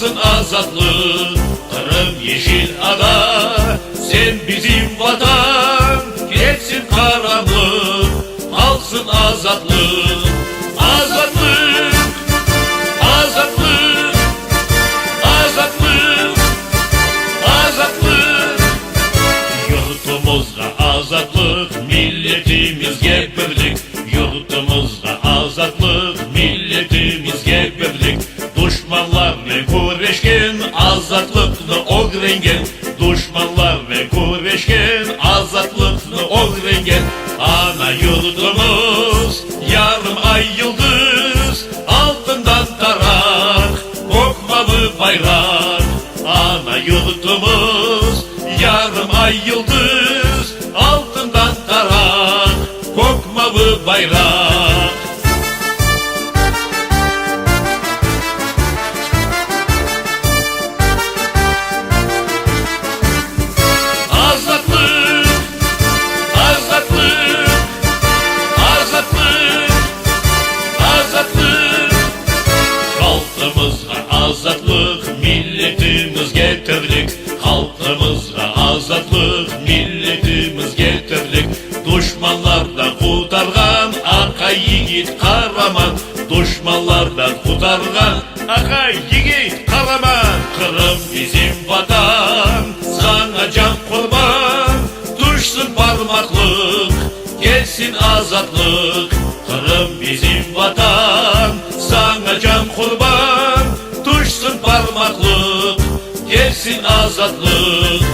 kalksın azatlık. Kırım yeşil ada, sen bizim vatan, geçsin karanlık, kalksın azatlık. Azatlık, azatlık, azatlık, azatlık. Yurtumuzda azatlık, milletimizge birlik. Yurtumuzda azatlık, milletimizge birlik. Düşmanlarla kurreşken, azatlıkını ogrengen. Düşmanlarla kurreşken, azatlıkını ogrengen. Ana yurdumuz, yarım ay yıldız, altından tarak, kokmalı bayrak. Ana yurdumuz, yarım ay yıldız, altından tarak, kokmalı bayrak. Azatlık, azatlık, azatlık, azatlık. Halkımızga azatlık, milletimiz getirdik. Halkımızga azatlık, milletimiz getirdik. Düşmanlardan kurtargan akay yiğit Karaman. Düşmanlardan kurtargan akay yiğit Karaman. Kırım bizim vatan, sana can kurban. Düşsün parmaklık, gelsin azatlık. Kırım bizim vatan, sana can kurban. Düşsün parmaklık, gelsin azatlık.